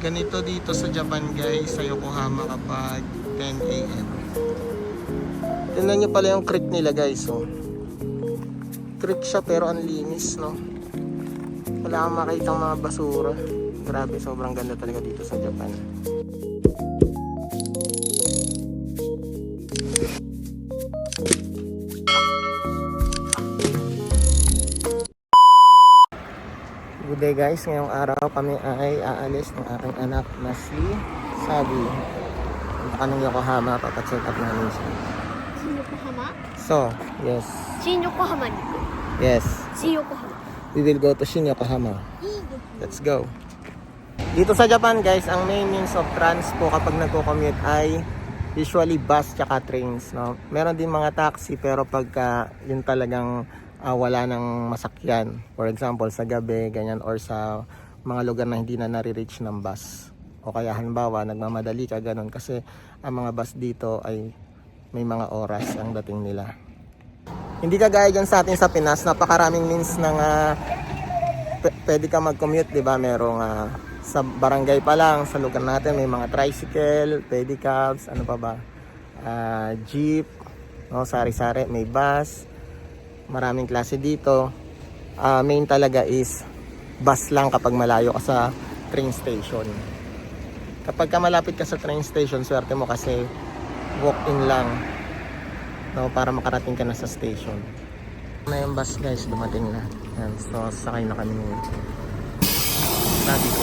Ganito dito sa Japan guys, sa Yokohama kapag 10 AM. Tingnan nyo pala yung creek nila guys, oh. Creek siya pero ang linis, no? Wala kang makitang mga basura. Grabe, sobrang ganda talaga dito sa Japan. Good day guys, ngayong araw kami ay aalis ng aking anak na si Sabi. Punta ka ng Yokohama, papacheck up namin siya. Shin Yokohama? So, yes. Shin Yokohama ni行く. Yes. Shin Yokohama. We will go to Shin Yokohama. いいですね。 Let's go. Dito sa Japan guys, ang main means of transpo kapag nagko-commute ay usually bus tsaka trains, no? Meron din mga taxi pero pagka yun talagang wala nang masakyan. For example, sa gabi, ganyan, or sa mga lugar na hindi na nare-reach ng bus. O kaya halimbawa, nagmamadali ka, ganun. Kasi ang mga bus dito ay may mga oras ang dating nila. Hindi kagaya dyan sa atin sa Pinas, napakaraming means ng pwede ka mag-commute, di ba? Merong sa barangay pa lang, sa lugar natin, may mga tricycle, pedicabs, ano pa ba? Jeep, no? Sari-sari, may bus. Maraming klase dito. Main talaga is bus lang kapag malayo ka sa train station. Kapag ka malapit ka sa train station, swerte mo kasi walk-in lang, no, para makarating ka na sa station. Na yung bus guys, dumating na. Yan, so sakay na kami ngayon. Sabi ko.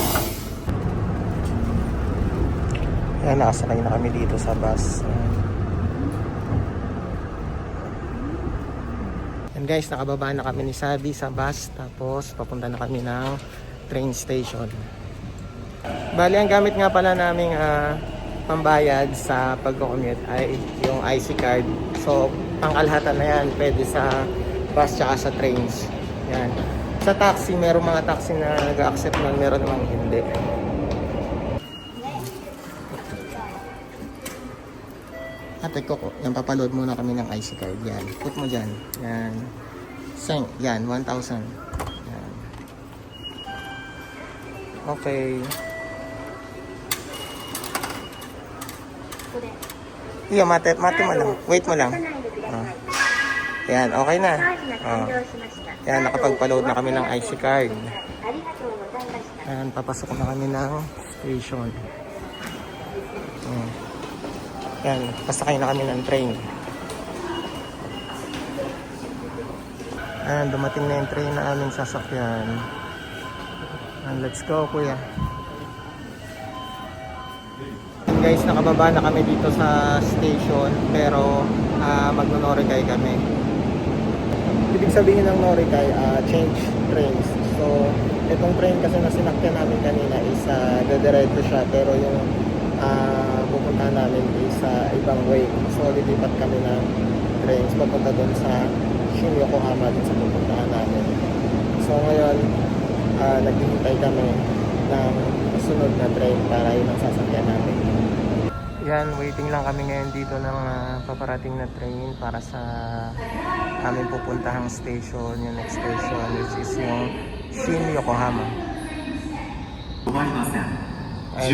Yan, nakasakay na kami dito sa bus. And guys, nakababa na kami ni Sabi sa bus. Tapos papunta na kami ng train station. Bali, ang gamit nga pala naming pambayad sa pag-commute ay yung IC card. So, pangkalahatan na yan. Pwede sa bus tsaka sa trains. Yan. Sa taxi, meron mga taxi na nag-accept nun. Meron namang hindi. Ate ko, yan, papaload muna kami ng IC card. Yan, put mo dyan. Yan. Seng, yan, 1,000. Yan. Okay. Iya, mate mo lang. Wait mo lang. Yan, okay na. Yan, nakapagpaload na kami ng IC card. Yan, papasok na kami ng station. Yan, pasakay na kami ng train. Yan, dumating na yung train na aming sasakyan. And let's go, kuya. And guys, nakababa na kami dito sa station, pero magno-Norikay kami. Ibig sabihin ng Norikay, change trains. So, itong train kasi na sinakyan namin kanina is dadiretso siya, pero yung pupuntahan namin is ibang way. So lilipat kami ng trains papunta doon sa Shin Yokohama, doon sa pupuntahan namin. So ngayon naghihintay kami ng sunod na train para yun ang sasakyan namin. Yan, waiting lang kami ngayon dito ng paparating na train para sa aming pupuntahang station. Yung next station which is yung Shin Yokohama. Ay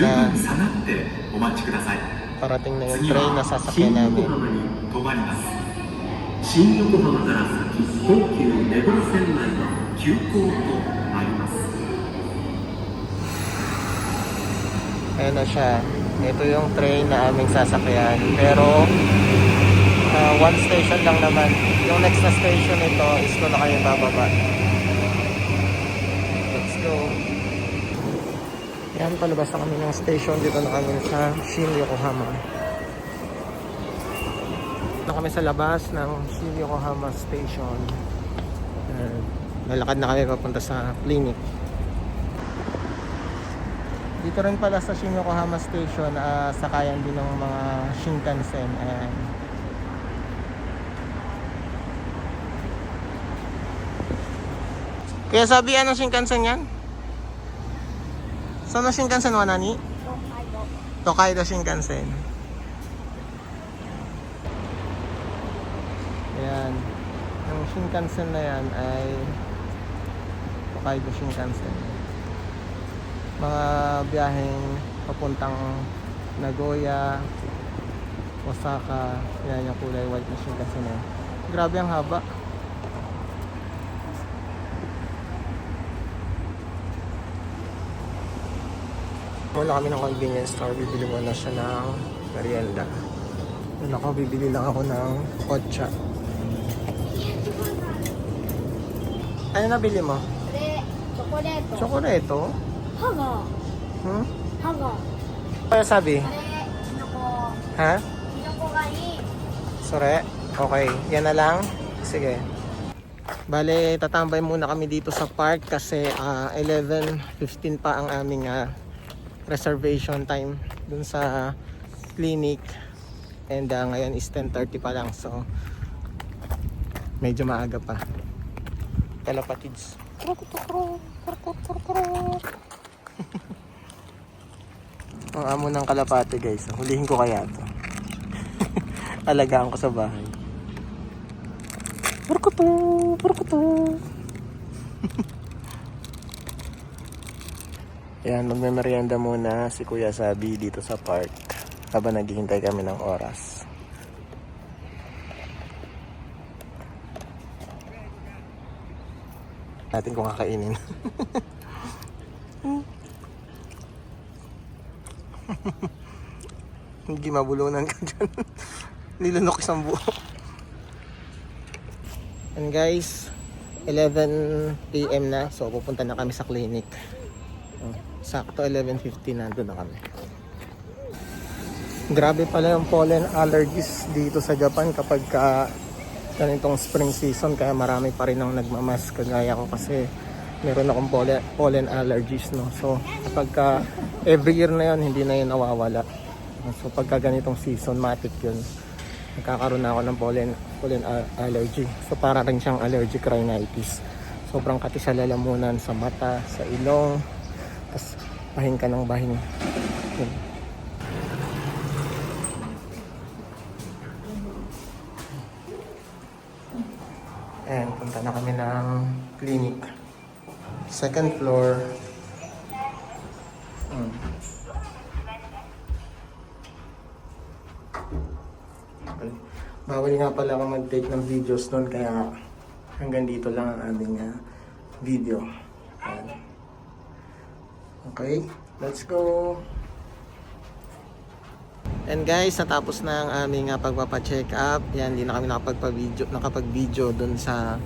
parating na yung train na sasakyan namin. Ayan na siya. Ito yung train na aming sasakyan. Pero one station lang naman. Yung next na station ito is doon na kayo bababa. Let's go. Yan, palabas na kami ng station. Dito na kami sa Shin Yokohama. Na kami sa labas ng Shin Yokohama Station. Lalakad na kami papunta sa clinic. Dito rin pala sa Shin Yokohama Station, sakayan din ng mga Shinkansen. Ayan. Kaya sabi, ano Shinkansen yan? So, no Shinkansen wa nani? Tokaido Shinkansen. Ayan. Yung Shinkansen na yan ay Tokaido Shinkansen. mga biyaheng papuntang Nagoya, Osaka. Yan yung kulay white na Shinkansen na yun. Grabe ang haba. Wala kami ng convenience store, bibili muna siya ng merienda. Yun ako, bibili lang ako ng kotcha. Ano nabili mo? これチョコレート Chocolate? 歯が Hmm? 歯が Kaya sabi? これキノコ Ha? キノコがいい Sore? Okay, yan na lang. Sige. Bale, tatambay muna kami dito sa park kasi 11:15 pa ang aming reservation time dun sa clinic. And ngayon is 10:30 pa lang. So, medyo maaga pa. Kalapatids. Ang amo ng kalapate guys. Hulihin ko kaya to. Alagaan ko sa bahay. Burkutu! Burkutu! Yan, magme-merienda muna si Kuya Sabi dito sa park habang naghihintay kami ng oras. Natin kung kakainin. Hindi mabulunan ka dyan. Nilunok isang buo. And guys, 11 PM na. So pupunta na kami sa clinic. Sakto 11:50 nandun na kami. Grabe pala yung pollen allergies dito sa Japan kapag ganitong spring season. Kaya marami pa rin ang nagmamask kagaya ko kasi meron akong pollen allergies, no. So kapag every year na yun, hindi na yun nawawala. So pagka ganitong season, matik yun. Nagkakaroon na ako ng pollen allergy. So para rin siyang allergic rhinitis. Sobrang kati sa lalamunan, sa mata, sa ilong. Tapos bahing ka ng bahing. Yun. Ayan, punta na kami ng clinic. Second floor. Okay. Bawal nga pala ako mag-take ng videos doon kaya hanggang dito lang ang aming video. Ayan. Okay, let's go! And guys, natapos na ang aming pagpapa-check up. Yan, hindi na kami nakapag-video doon sa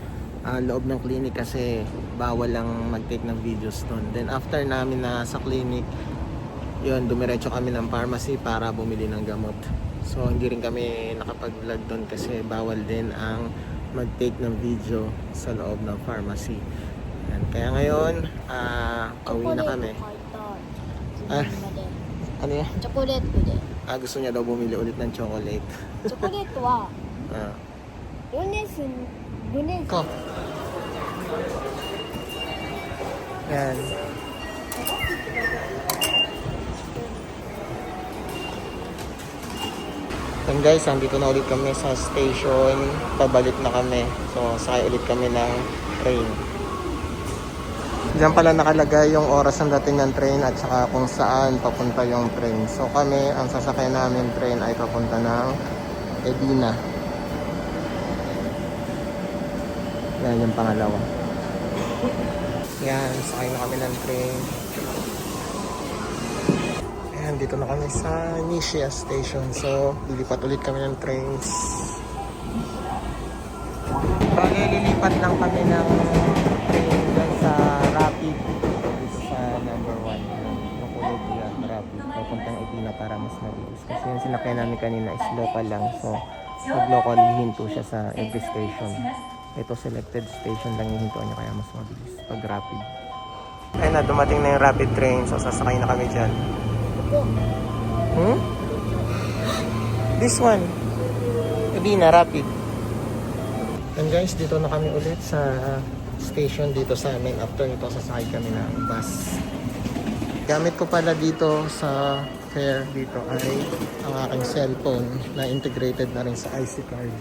loob ng clinic kasi bawal lang mag-take ng videos doon. Then after namin na sa clinic, yun, dumiretso kami ng pharmacy para bumili ng gamot. So hindi rin kami nakapag-vlog doon kasi bawal din ang mag-take ng video sa loob ng pharmacy. Yan. Kaya ngayon, pauwi na kami. Ah, ano yan? チョコレートで Gusto niya daw bumili ulit ng chocolate. チョコレートは Ah. 4年生Ko. Yan. And guys, andito na ulit kami sa station. Pabalik na kami. So, sakay ulit kami ng train. Diyan pala nakalagay yung oras ng dating ng train at saka kung saan papunta yung train. So kami, ang sasakay namin train ay papunta ng Edina. Yan yung pangalawa. Yan, sakay na kami ng train. Ayan, dito na kami sa Nishiya Station. So, lilipat ulit kami ng trains. Bagay, lilipat lang kami ng train dyan sa Rapid. Dito sa number 1. Yung kulay pula, Rapid. Papuntang Edina para mas mabilis. Kasi yung sinakay namin kanina is local lang. So, pag local, hinto siya sa every station. Ito selected station lang yung hintuan niya kaya mas mabilis pag Rapid. Ayun na, dumating na yung Rapid train. So, sasakay na kami dyan. This one. Edina, Rapid. And guys, dito na kami ulit sa station dito sa amin. After nito, sasakay kami ng bus. Gamit ko pala dito sa fare dito ay ang aking cellphone na integrated na rin sa IC card.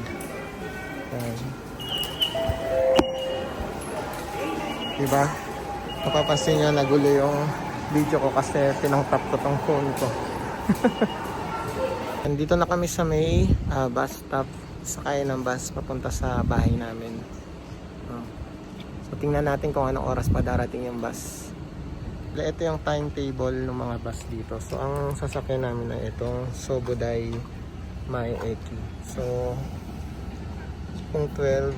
Diba? Mapapansin nyo, nagulo yung video ko kasi tinangtap ko tong phone ko. Andito na kami sa may bus stop. Sakay ng bus papunta sa bahay namin. So tingnan natin kung anong oras pa darating yung bus. Ito yung timetable ng mga bus dito. So ang sasakyan namin ay itong Sobodai Mae Eki. So kung 12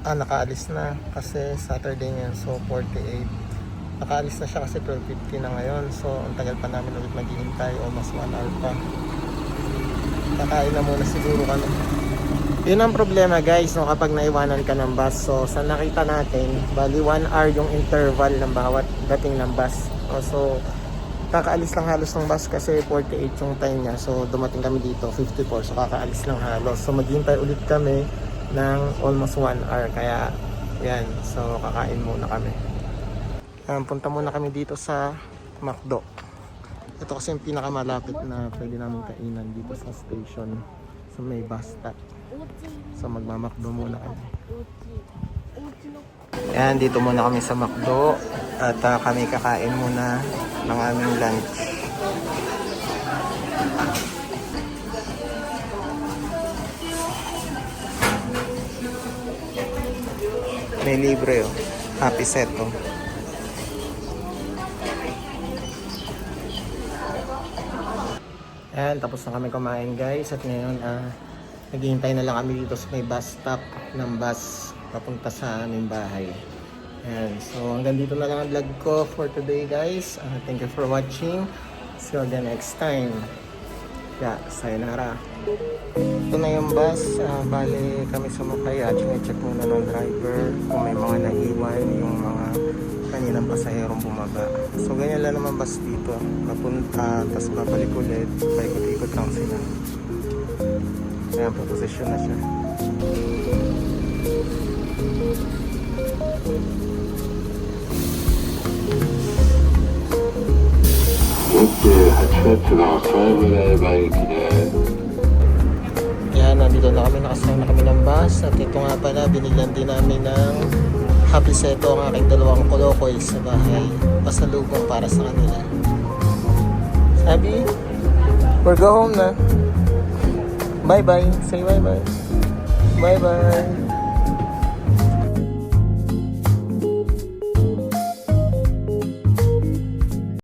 nakaalis na kasi Saturday ngayon. So 48. Nakaalis na siya kasi 12:50 na ngayon. So ang tagal pa namin ulit maghihintay, almost 1 hour pa. Kakain na muna siguro kami. Yun ang problema guys, no, kapag naiwanan ka ng bus. So sa nakita natin, bali 1 hour yung interval ng bawat dating ng bus. So kakaalis lang halos ng bus kasi 48 yung time niya. So dumating kami dito 54, so kakaalis lang halos. So maghihintay ulit kami ng almost 1 hour. Kaya yan, so kakain muna kami. Punta muna kami dito sa McDo. Ito kasi yung pinakamalapit na pwede namin kainan dito sa station. So may bus stop. So magmamakdo muna kami. Yan, dito muna kami sa McDo. At kami kakain muna ng aming lunch. May libre oh. Happy set oh. Ayan, tapos na kami kumain guys. At ngayon naghihintay na lang kami dito sa may bus stop ng bus papunta sa aming bahay. Ayan, so hanggang dito na lang ang vlog ko for today guys. Thank you for watching. See you again next time. Yeah, sayonara. Ito na yung bus. Bali kami sumakay at check muna ng driver kung may mga naiwan yung mga kaninang pasaherong bumaba. So ganyan lang naman bus dito. Papunta, tapos babalik ulit. Paikot-ikot lang sila. Ayan, po-position na siya. Yan, nandito na kami, nakasama na kami ng bus. At ito nga pala, binigyan din namin ng happy seto ang aking dalawang kolokoy sa bahay. Pasalubong para sa kanila. Sabi, we're go home na. Bye bye. Say bye bye. Bye bye.